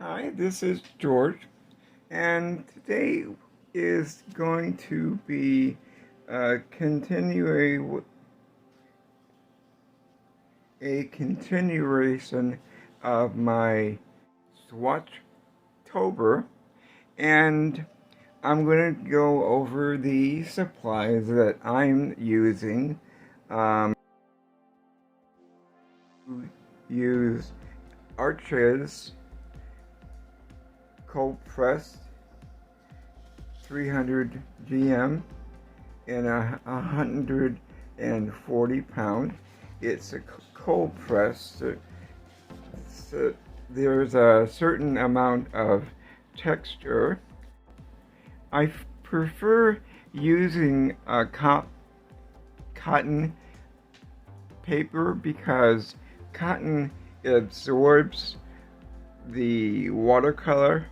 Hi, this is George, and today is going to be a continuation of my Swatchtober, and I'm going to go over the supplies that I'm using. Use Arches cold pressed 300 GM in a 140 pound. It's a cold press, so there's a certain amount of texture. I prefer using a cotton paper because cotton absorbs the watercolor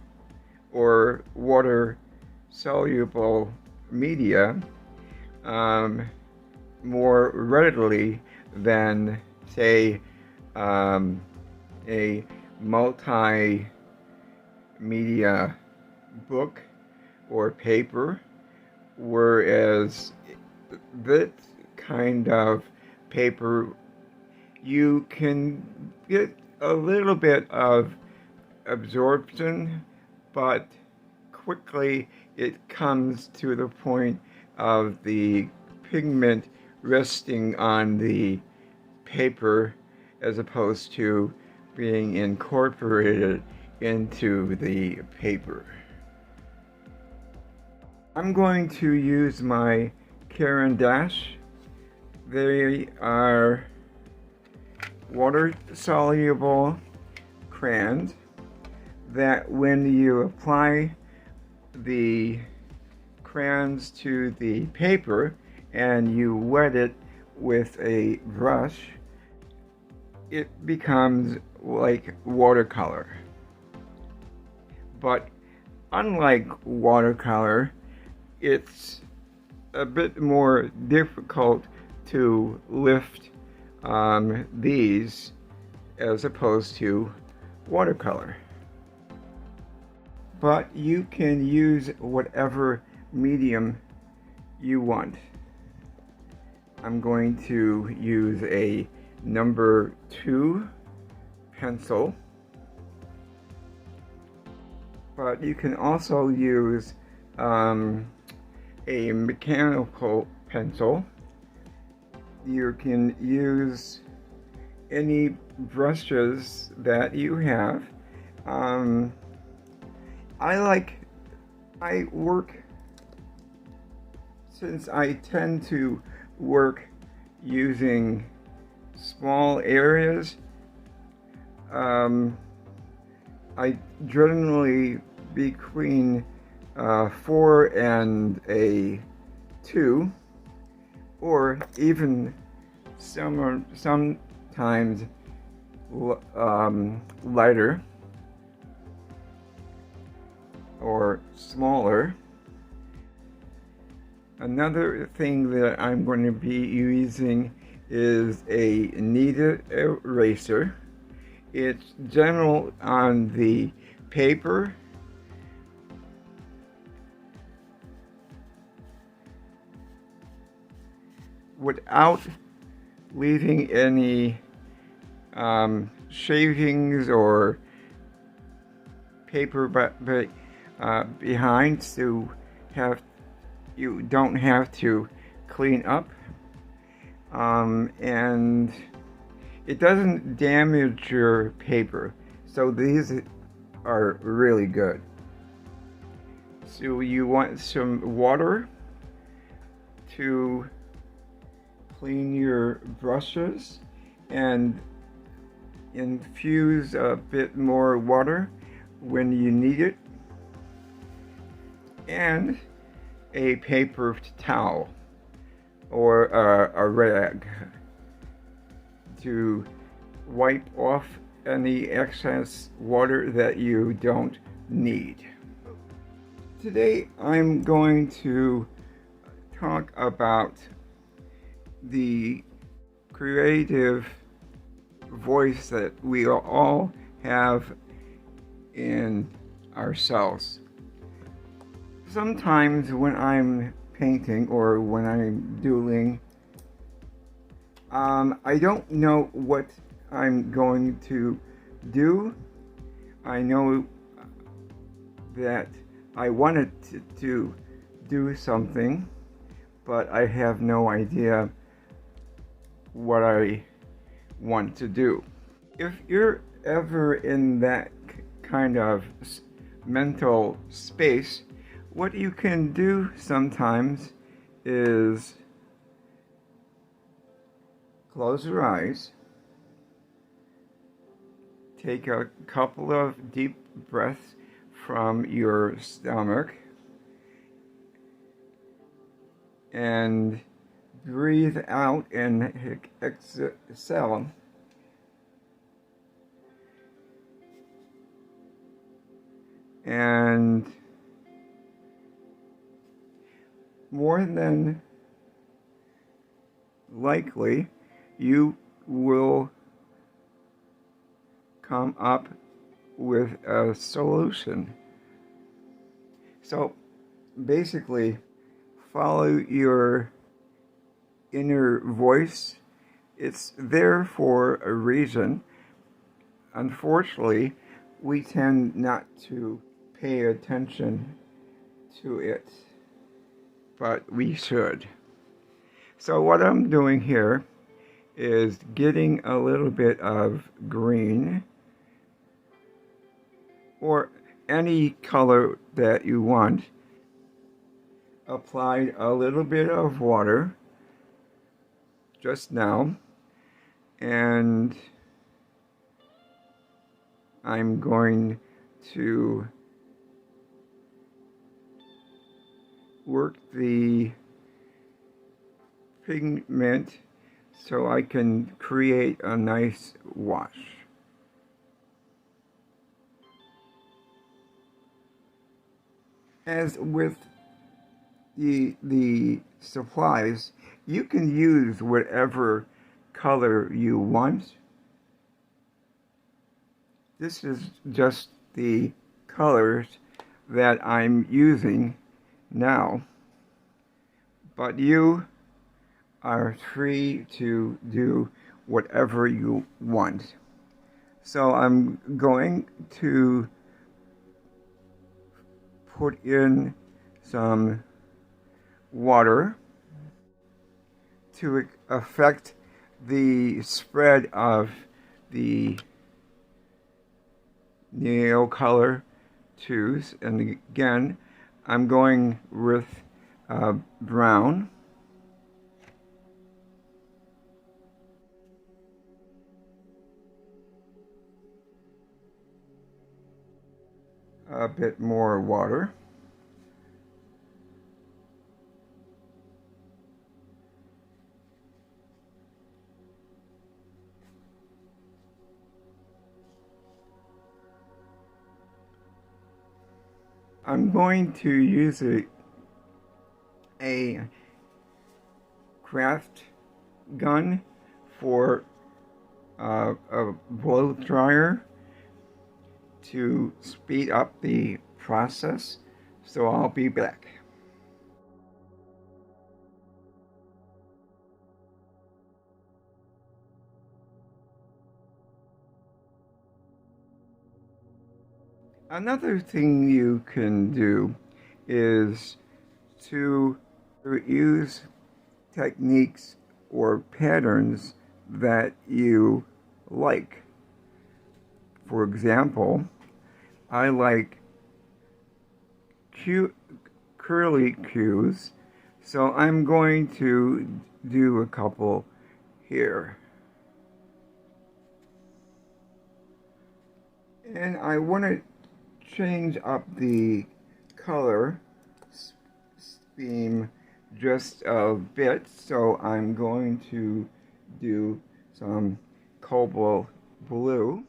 or water soluble media more readily than, say, a multimedia book or paper, whereas this kind of paper you can get a little bit of absorption, but quickly it comes to the point of the pigment resting on the paper as opposed to being incorporated into the paper. I'm going to use my Caran d'Ache. They are water-soluble crayons that when you apply the crayons to the paper and you wet it with a brush, it becomes like watercolor. But unlike watercolor, it's a bit more difficult to lift these as opposed to watercolor. But you can use whatever medium you want. I'm going to use a number 2 pencil, but you can also use a mechanical pencil. You can use any brushes that you have. Since I tend to work using small areas, I generally between 4 and a 2, or even sometimes lighter or smaller. Another thing that I'm going to be using is a kneaded eraser. It's general on the paper. Without leaving any shavings or paper behind, so you don't have to clean up, and it doesn't damage your paper, so these are really good. So you want some water to clean your brushes and infuse a bit more water when you need it, and a paper towel or a rag to wipe off any excess water that you don't need. Today I'm going to talk about the creative voice that we all have in ourselves. Sometimes when I'm painting or when I'm doodling, I don't know what I'm going to do. I know that I wanted to do something, but I have no idea what I want to do. If you're ever in that kind of mental space, what you can do sometimes is close your eyes, take a couple of deep breaths from your stomach, and breathe out and exhale. And more than likely, you will come up with a solution. So basically, follow your inner voice. It's there for a reason. Unfortunately, we tend not to pay attention to it, but we should. So what I'm doing here is getting a little bit of green or any color that you want. Applied a little bit of water just now, and I'm going to work the pigment so I can create a nice wash. As with the supplies, you can use whatever color you want. This is just the colors that I'm using now, but you are free to do whatever you want. So I'm going to put in some water to affect the spread of the nail color twos. And again, I'm going with brown. A bit more water. I'm going to use a craft gun for a blow dryer to speed up the process, so I'll be back. Another thing you can do is to use techniques or patterns that you like. For example, I like curly cues, so I'm going to do a couple here. And I want to change up the color scheme just a bit, so I'm going to do some cobalt blue.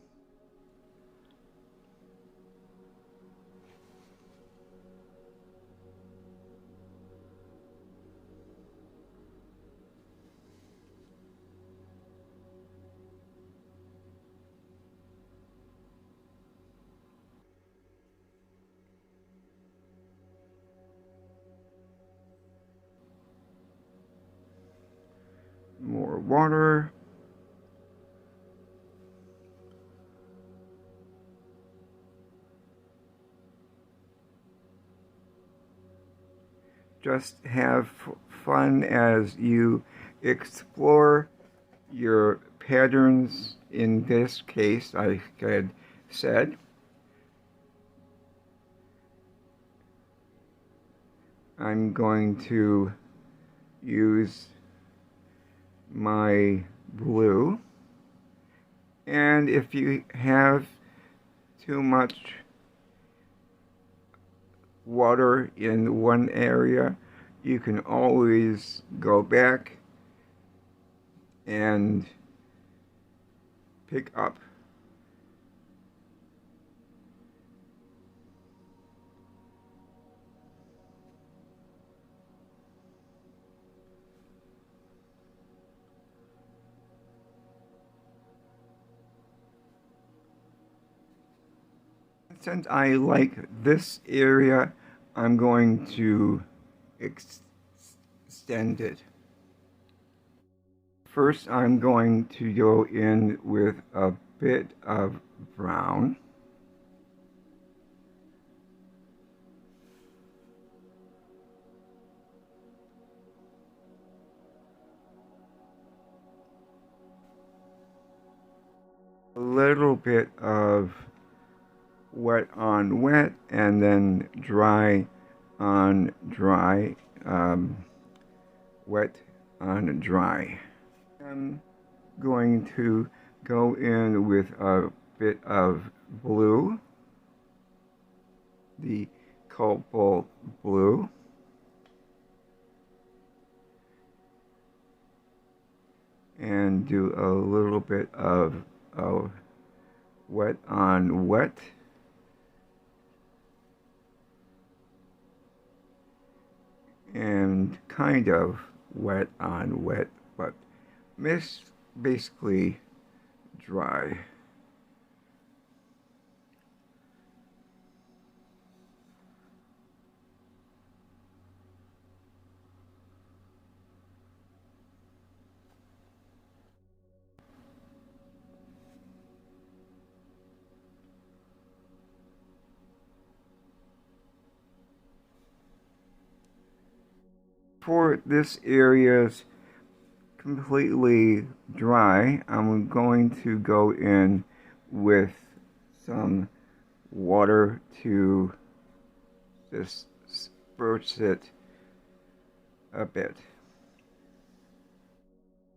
water. Just have fun as you explore your patterns. In this case, I had said, I'm going to use my blue, and if you have too much water in one area, you can always go back and pick up. Since I like this area, I'm going to extend it. First, I'm going to go in with a bit of brown. A little bit of wet on wet, and then dry on dry, wet on dry. I'm going to go in with a bit of blue, the cobalt blue, and do a little bit of wet on wet. And kind of wet on wet, but basically dry. For this area's completely dry, I'm going to go in with some water to disperse it a bit.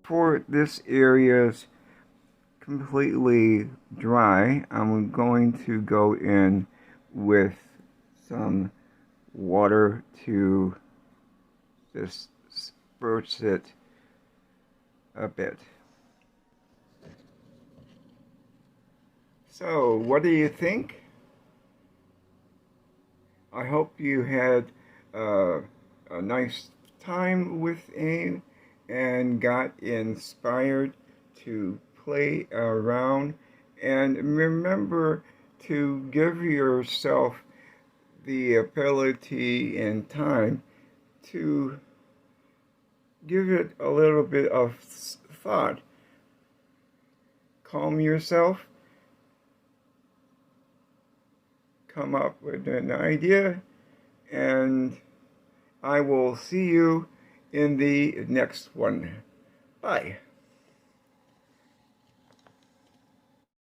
For this area's completely dry, I'm going to go in with some water to disperse it a bit. So, what do you think? I hope you had a nice time with me and got inspired to play around. And remember to give yourself the ability and time to give it a little bit of thought. Calm yourself, come up with an idea, and I will see you in the next one. Bye.